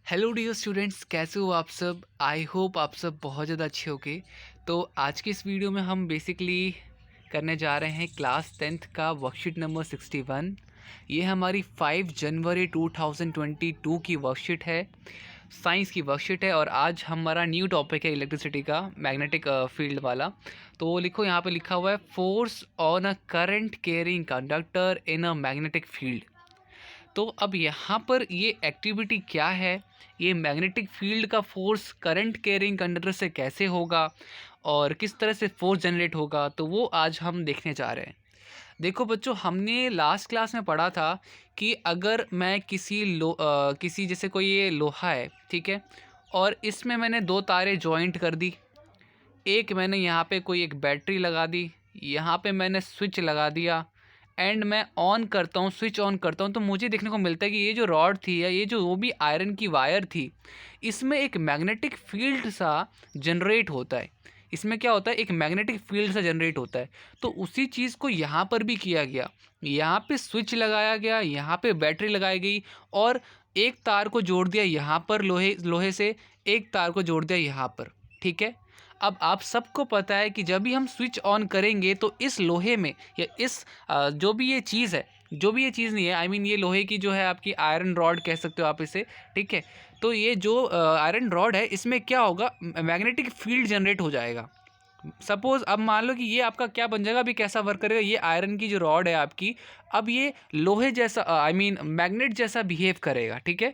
Hello dear students, कैसे हो आप सब। आई होप आप सब बहुत ज़्यादा अच्छे होगे। तो आज के इस वीडियो में हम बेसिकली करने जा रहे हैं क्लास 10th का वर्कशीट नंबर 61। ये हमारी 5 जनवरी 2022 की वर्कशीट है, साइंस की वर्कशीट है। और आज हमारा न्यू टॉपिक है इलेक्ट्रिसिटी का, मैग्नेटिक फील्ड वाला। तो लिखो, यहाँ पे लिखा हुआ है force on a current carrying conductor in a magnetic field. तो अब यहाँ पर ये एक्टिविटी क्या है, ये मैग्नेटिक फील्ड का फोर्स करंट कैरिंग कंडक्टर से कैसे होगा और किस तरह से फोर्स जनरेट होगा, तो वो आज हम देखने जा रहे हैं। देखो बच्चों, हमने लास्ट क्लास में पढ़ा था कि अगर मैं किसी जैसे कोई ये लोहा है, ठीक है, और इसमें मैंने दो तारें जॉइंट कर दी। एक मैंने यहाँ पे कोई एक बैटरी लगा दी, यहाँ पे मैंने स्विच लगा दिया एंड मैं ऑन करता हूँ, स्विच ऑन करता हूँ, तो मुझे देखने को मिलता है कि ये जो रॉड थी या ये जो वो भी आयरन की वायर थी, इसमें एक मैग्नेटिक फील्ड सा जनरेट होता है। इसमें क्या होता है, एक मैग्नेटिक फील्ड सा जनरेट होता है। तो उसी चीज़ को यहाँ पर भी किया गया। यहाँ पे स्विच लगाया गया, यहाँ पे बैटरी लगाई गई और एक तार को जोड़ दिया यहाँ पर, लोहे लोहे से एक तार को जोड़ दिया यहाँ पर, ठीक है। अब आप सबको पता है कि जब भी हम स्विच ऑन करेंगे तो इस लोहे में या इस जो भी ये चीज़ है, जो भी ये चीज़ नहीं है, आई मीन ये लोहे की जो है आपकी आयरन रॉड कह सकते हो आप इसे, ठीक है। तो ये जो आयरन रॉड है, इसमें क्या होगा, मैग्नेटिक फील्ड जनरेट हो जाएगा। सपोज अब मान लो कि ये आपका क्या बन जाएगा, अभी कैसा वर्क करेगा, ये आयरन की जो रॉड है आपकी, अब ये लोहे जैसा आई मीन मैग्नेट जैसा बिहेव करेगा, ठीक है।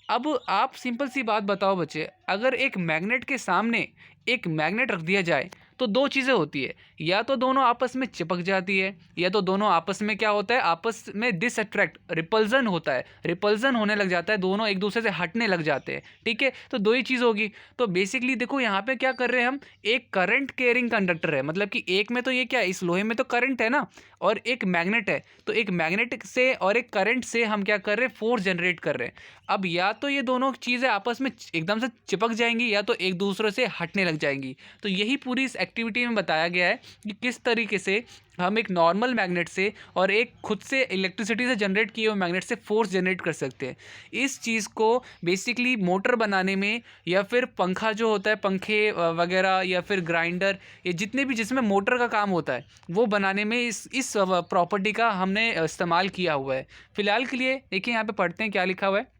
अब आप सिंपल सी बात बताओ बच्चे, अगर एक मैग्नेट के सामने एक मैग्नेट रख दिया जाए तो दो चीज़ें होती है, या तो दोनों आपस में चिपक जाती है, या तो दोनों आपस में क्या होता है, आपस में डिसअट्रैक्ट, रिपल्जन होता है, रिपल्जन होने लग जाता है, दोनों एक दूसरे से हटने लग जाते हैं, ठीक है। तो दो ही चीज़ होगी। तो बेसिकली देखो यहाँ पे क्या कर रहे हैं हम, एक करंट कैरिंग कंडक्टर है, मतलब कि एक में तो ये क्या है, इस लोहे में तो करंट है ना, और एक मैग्नेट है, तो एक मैग्नेटिक से और एक करंट से हम क्या कर रहे हैं, फोर्स जनरेट कर रहे हैं। अब या तो ये दोनों चीज़ें आपस में एकदम से चिपक जाएंगी या तो एक दूसरे से हटने लग जाएंगी। तो यही पूरी इस एक्टिविटी में बताया गया है कि किस तरीके से हम एक नॉर्मल मैग्नेट से और एक खुद से इलेक्ट्रिसिटी से जनरेट किए हुए मैग्नेट से फोर्स जनरेट कर सकते हैं। इस चीज़ को बेसिकली मोटर बनाने में या फिर पंखा जो होता है, पंखे वगैरह, या फिर ग्राइंडर, ये जितने भी जिसमें मोटर का काम होता है वो बनाने में इस प्रॉपर्टी का हमने इस्तेमाल किया हुआ है। फिलहाल के लिए देखिए, यहाँ पे पढ़ते हैं क्या लिखा हुआ है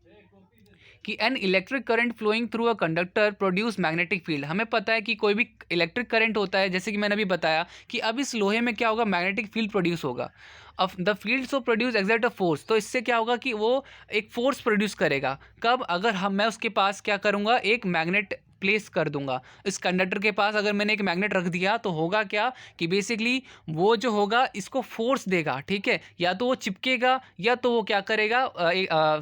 कि an electric current flowing through a conductor produce magnetic field. हमें पता है कि कोई भी इलेक्ट्रिक करंट होता है, जैसे कि मैंने अभी बताया कि अब इस लोहे में क्या होगा, मैग्नेटिक फील्ड प्रोड्यूस होगा। अब the field so produce exert a force, तो इससे क्या होगा कि वो एक फोर्स प्रोड्यूस करेगा। कब, अगर मैं उसके पास क्या करूँगा, एक मैग्नेट प्लेस कर दूंगा। इस कंडक्टर के पास अगर मैंने एक मैग्नेट रख दिया तो होगा क्या कि बेसिकली वो जो होगा इसको फोर्स देगा, ठीक है। या तो वो चिपकेगा या तो वो क्या करेगा,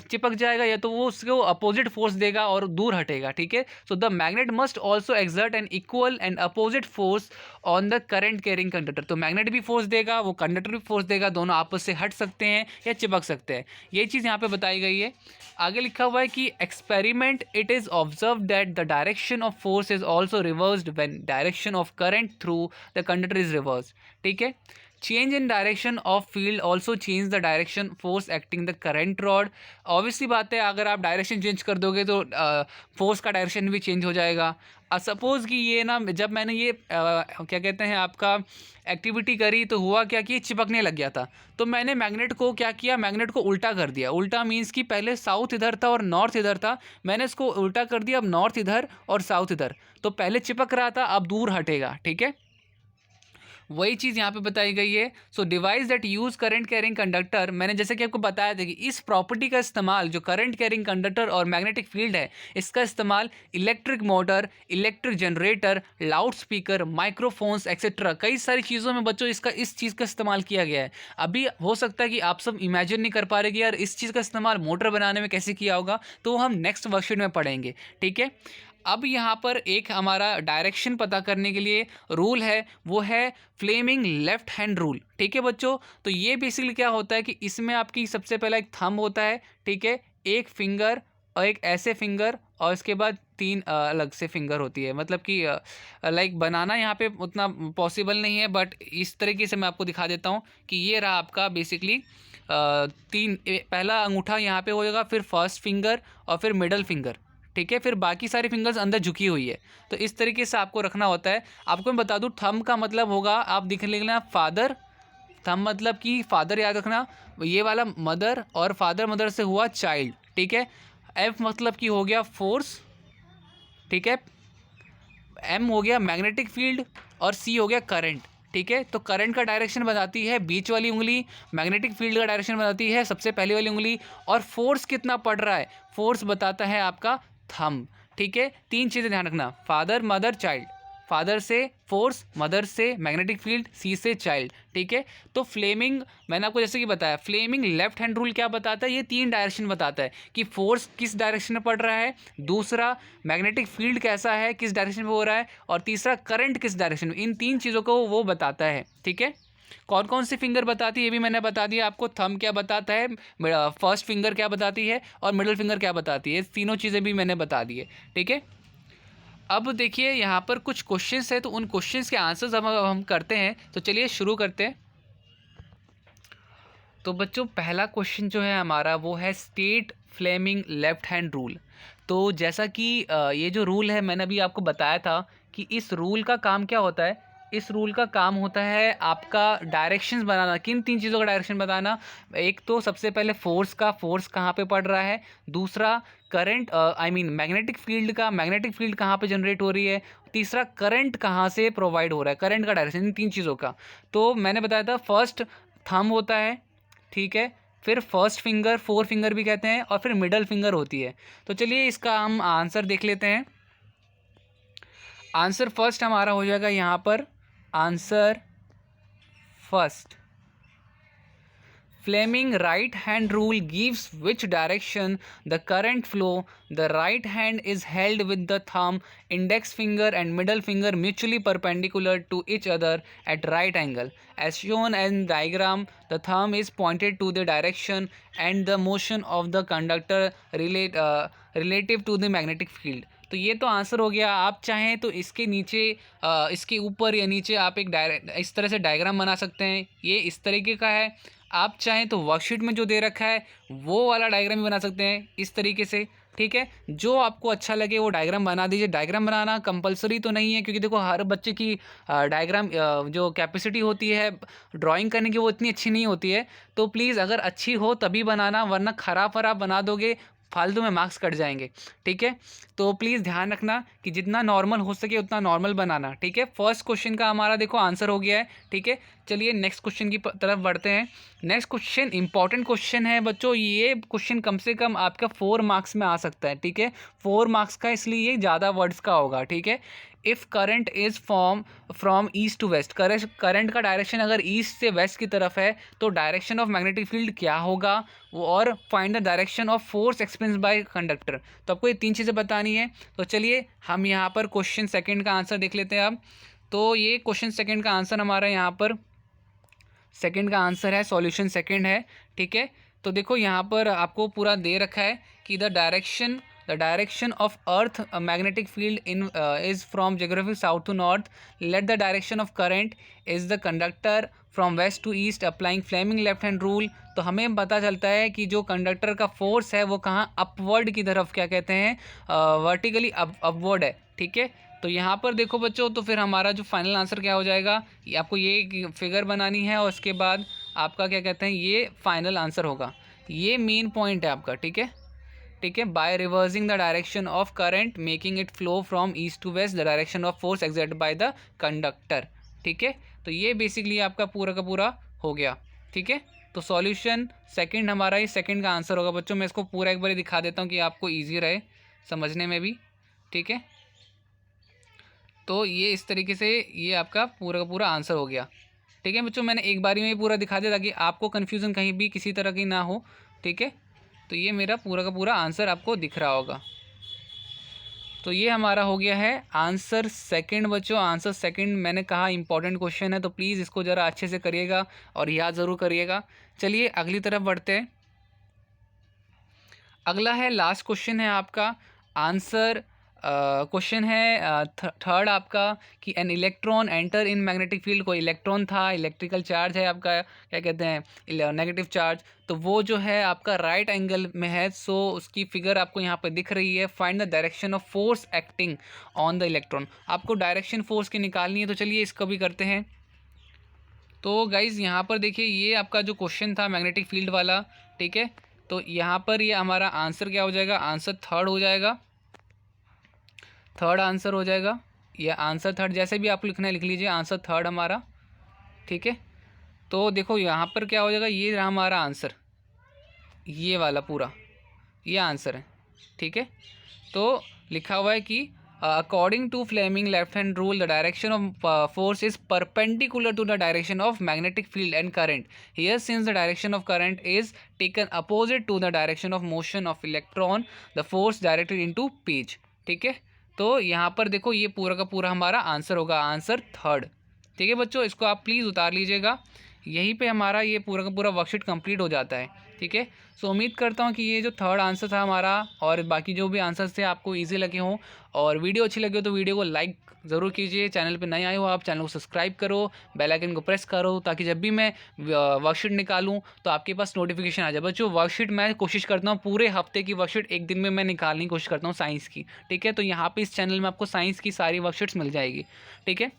चिपक जाएगा, या तो वो उसको अपोजिट फोर्स देगा और दूर हटेगा, ठीक है। So the magnet must also exert an equal and opposite force on the current carrying conductor. तो मैग्नेट भी फोर्स देगा, वो कंडक्टर भी फोर्स देगा, दोनों आपस से हट सकते हैं या चिपक सकते हैं। ये चीज़ यहाँ पे बताई गई है। आगे लिखा हुआ है कि experiment it is observe that the direction of force is also reversed when direction of current through the conductor is reversed, ठीक है। Change in direction of field also change the direction force acting the current rod. Obviously बात है, अगर आप direction change कर दोगे तो force का डायरेक्शन भी चेंज हो जाएगा। सपोज़ कि ये ना, जब मैंने ये क्या कहते हैं आपका एक्टिविटी करी तो हुआ क्या कि ये चिपकने लग गया था। तो मैंने मैग्नेट को क्या किया, मैग्नेट को उल्टा कर दिया। उल्टा मीन्स कि पहले साउथ इधर था और नॉर्थ इधर था, मैंने इसको उल्टा कर दिया, अब नॉर्थ इधर और साउथ इधर। तो पहले चिपक रहा था, अब दूर हटेगा, ठीक है। वही चीज़ यहाँ पे बताई गई है। So device that use current carrying conductor, मैंने जैसे कि आपको बताया था कि इस प्रॉपर्टी का इस्तेमाल, जो करंट कैरिंग कंडक्टर और मैग्नेटिक फील्ड है, इसका इस्तेमाल electric motor, electric generator, loud speaker, microphones etcetera, कई सारी चीज़ों में बच्चों इस चीज़ का इस्तेमाल किया गया है। अभी हो सकता है कि आप सब इमेजिन नहीं कर पा रहे कि यार इस चीज़ का इस्तेमाल मोटर बनाने में कैसे किया होगा, तो हम नेक्स्ट वर्कशीट में पढ़ेंगे, ठीक है। अब यहाँ पर एक हमारा डायरेक्शन पता करने के लिए रूल है, वो है फ्लेमिंग लेफ्ट हैंड रूल, ठीक है बच्चों। तो ये बेसिकली क्या होता है कि इसमें आपकी सबसे पहला एक थंब होता है, ठीक है, एक फिंगर और एक ऐसे फिंगर, और इसके बाद तीन अलग से फिंगर होती है। मतलब कि लाइक बनाना यहाँ पे उतना पॉसिबल नहीं है, बट इस तरीके से मैं आपको दिखा देता हूँ कि ये रहा आपका बेसिकली पहला अंगूठा यहाँ पे होएगा, फिर फर्स्ट फिंगर और फिर मिडल फिंगर, ठीक है, फिर बाकी सारी फिंगर्स अंदर झुकी हुई है। तो इस तरीके से आपको रखना होता है। आपको मैं बता दूं थंब का मतलब होगा, आप लिख लेना फादर, थंब मतलब कि फादर याद रखना, ये वाला मदर, और फादर मदर से हुआ चाइल्ड, ठीक है। एफ मतलब कि हो गया फोर्स, ठीक है। एम हो गया मैग्नेटिक फील्ड, और सी हो गया करंट, ठीक है। तो करंट का डायरेक्शन बताती है बीच वाली उंगली, मैग्नेटिक फील्ड का डायरेक्शन बताती है सबसे पहले वाली उंगली, और फोर्स कितना पड़ रहा है फोर्स बताता है आपका थंब, ठीक है। तीन चीज़ें ध्यान रखना, फादर मदर चाइल्ड, फादर से फोर्स, मदर से मैग्नेटिक फील्ड, सी से चाइल्ड, ठीक है। तो फ्लेमिंग मैंने आपको जैसे कि बताया, फ्लेमिंग लेफ्ट हैंड रूल क्या बताता है, ये तीन डायरेक्शन बताता है कि फोर्स किस डायरेक्शन में पड़ रहा है, दूसरा मैग्नेटिक फील्ड कैसा है, किस डायरेक्शन में हो रहा है, और तीसरा करंट किस डायरेक्शन में, इन तीन चीज़ों को वो बताता है, ठीक है। कौन कौन सी फिंगर बताती है ये भी मैंने बता दिया आपको, थंब क्या बताता है, फर्स्ट फिंगर क्या बताती है, और मिडिल फिंगर क्या बताती है, तीनों चीज़ें भी मैंने बता दी है, ठीक है। अब देखिए यहाँ पर कुछ क्वेश्चंस है, तो उन क्वेश्चंस के आंसर्स हम करते हैं। तो चलिए शुरू करते हैं। तो बच्चों पहला क्वेश्चन जो है हमारा वो है state Fleming left hand rule. तो जैसा कि ये जो रूल है मैंने अभी आपको बताया था कि इस रूल का काम क्या होता है। इस रूल का काम होता है आपका डायरेक्शंस बनाना। किन तीन चीज़ों का डायरेक्शन बताना, एक तो सबसे पहले फोर्स का, फोर्स कहाँ पे पड़ रहा है, दूसरा current I mean magnetic field का, मैग्नेटिक फील्ड कहाँ पे जनरेट हो रही है, तीसरा करंट कहाँ से प्रोवाइड हो रहा है, करंट का डायरेक्शन, इन तीन चीज़ों का। तो मैंने बताया था फर्स्ट थंब होता है, ठीक है, फिर फर्स्ट फिंगर, फोर फिंगर भी कहते हैं, और फिर मिडल फिंगर होती है। तो चलिए इसका हम आंसर देख लेते हैं। आंसर फर्स्ट हमारा हो जाएगा यहाँ पर, answer first, Fleming right hand rule gives which direction the current flow. The right hand is held with the thumb, index finger and middle finger mutually perpendicular to each other at right angle. As shown in diagram, the thumb is pointed to the direction and the motion of the conductor relative to the magnetic field. तो ये तो answer हो गया। आप चाहें तो इसके नीचे इसके ऊपर या नीचे आप एक इस तरह से डायग्राम बना सकते हैं, ये इस तरीके का है। आप चाहें तो वर्कशीट में जो दे रखा है वो वाला डायग्राम भी बना सकते हैं इस तरीके से, ठीक है। जो आपको अच्छा लगे वो डायग्राम बना दीजिए। डायग्राम बनाना कंपलसरी तो नहीं है, क्योंकि देखो हर बच्चे की डायग्राम जो कैपेसिटी होती है ड्राइंग करने की वो इतनी अच्छी नहीं होती है। तो प्लीज़ अगर अच्छी हो तभी बनाना, वरना ख़राब बना दोगे फालतू में मार्क्स कट जाएंगे, ठीक है। तो प्लीज़ ध्यान रखना कि जितना नॉर्मल हो सके उतना नॉर्मल बनाना, ठीक है। फर्स्ट क्वेश्चन का हमारा देखो आंसर हो गया है, ठीक है। चलिए नेक्स्ट क्वेश्चन की तरफ बढ़ते हैं। नेक्स्ट क्वेश्चन इंपॉर्टेंट क्वेश्चन है बच्चों, ये क्वेश्चन कम से कम आपका 4 मार्क्स में आ सकता है, ठीक है। 4 मार्क्स का इसलिए ये ज़्यादा वर्ड्स का होगा, ठीक है। If current is from east to west, current का डायरेक्शन अगर ईस्ट से वेस्ट की तरफ है तो डायरेक्शन ऑफ मैग्नेटिक फील्ड क्या होगा, वो, और find the direction of force experience by conductor. तो आपको ये तीन चीज़ें बतानी है। तो चलिए हम यहाँ पर क्वेश्चन सेकंड का आंसर देख लेते हैं अब। तो ये क्वेश्चन सेकंड का आंसर हमारा यहाँ पर, सेकंड का आंसर है, सॉल्यूशन सेकंड है, ठीक है। तो देखो यहाँ पर आपको पूरा दे रखा है कि the direction of earth magnetic field in is from geographic south to north. Let the direction of current is the conductor from west to east applying Fleming left hand rule. तो हमें पता चलता है कि जो कंडक्टर का force है वो कहाँ, अपवर्ड की तरफ, क्या कहते हैं, वर्टिकली अपवर्ड है, ठीक है। तो यहाँ पर देखो बच्चों, तो फिर हमारा जो फाइनल आंसर क्या हो जाएगा, ये आपको ये फिगर बनानी है और उसके बाद आपका क्या कहते हैं ये फाइनल आंसर होगा। ये मेन पॉइंट है आपका, ठीक है, ठीक है। By reversing the direction of current making it flow from east to west, the direction of force exerted by the conductor, ठीक है। तो ये बेसिकली आपका पूरा का पूरा हो गया, ठीक है। तो सॉल्यूशन सेकंड हमारा ही सेकंड का आंसर होगा बच्चों। मैं इसको पूरा एक बार दिखा देता हूँ कि आपको ईजी रहे समझने में भी, ठीक है। तो ये इस तरीके से ये आपका पूरा का पूरा आंसर हो गया, ठीक है बच्चों। मैंने एक बारी में पूरा दिखा दिया ताकि आपको कन्फ्यूज़न कहीं भी किसी तरह की ना हो, ठीक है। तो ये मेरा पूरा का पूरा आंसर आपको दिख रहा होगा। तो ये हमारा हो गया है आंसर सेकंड बच्चों। आंसर सेकंड मैंने कहा इंपॉर्टेंट क्वेश्चन है, तो प्लीज़ इसको ज़रा अच्छे से करिएगा और याद ज़रूर करिएगा। चलिए अगली तरफ बढ़ते हैं। अगला है, लास्ट क्वेश्चन है आपका, आंसर क्वेश्चन है थर्ड आपका कि an electron enter in magnetic field. कोई इलेक्ट्रॉन था, इलेक्ट्रिकल चार्ज है आपका, क्या कहते हैं, नेगेटिव चार्ज, तो वो जो है आपका राइट एंगल में है। सो उसकी फिगर आपको यहाँ पर दिख रही है। Find the direction of force acting on the electron. आपको डायरेक्शन फोर्स की निकालनी है, तो चलिए इसको भी करते हैं। तो गाइज़ यहाँ पर देखिए, ये आपका जो क्वेश्चन था मैग्नेटिक फील्ड वाला, ठीक है, तो यहाँ पर ये हमारा आंसर क्या हो जाएगा, आंसर थर्ड हो जाएगा, थर्ड आंसर हो जाएगा। ये आंसर थर्ड, जैसे भी आपको लिखना है लिख लीजिए, आंसर थर्ड हमारा, ठीक है। तो देखो यहाँ पर क्या हो जाएगा, ये रहा हमारा आंसर, ये वाला पूरा ये आंसर है, ठीक है। तो लिखा हुआ है कि according to Fleming left hand rule the direction of force is perpendicular to the direction of magnetic field and current. Here since the direction of current is taken opposite to the direction of motion of electron the force directed into page, ठीक है। तो यहाँ पर देखो, ये पूरा का पूरा हमारा आंसर होगा, आंसर थर्ड, ठीक है बच्चों। इसको आप प्लीज़ उतार लीजिएगा। यहीं पे हमारा ये पूरा का पूरा वर्कशीट कंप्लीट हो जाता है, ठीक है। सो उम्मीद करता हूँ कि ये जो थर्ड आंसर था हमारा और बाकी जो भी आंसर्स थे आपको इजी लगे हों, और वीडियो अच्छी लगी हो तो वीडियो को लाइक ज़रूर कीजिए। चैनल पे नए आए हो आप, चैनल को सब्सक्राइब करो, बेल आइकन को प्रेस करो, ताकि जब भी मैं वर्कशीट निकालूँ तो आपके पास नोटिफिकेशन आ जाए। बच्चों वर्कशीट मैं कोशिश करता हूँ पूरे हफ्ते की वर्कशीट एक दिन में मैं निकालने की कोशिश करता हूँ साइंस की, ठीक है। तो यहाँ पर इस चैनल में आपको साइंस की सारी वर्कशीट्स मिल जाएगी, ठीक है।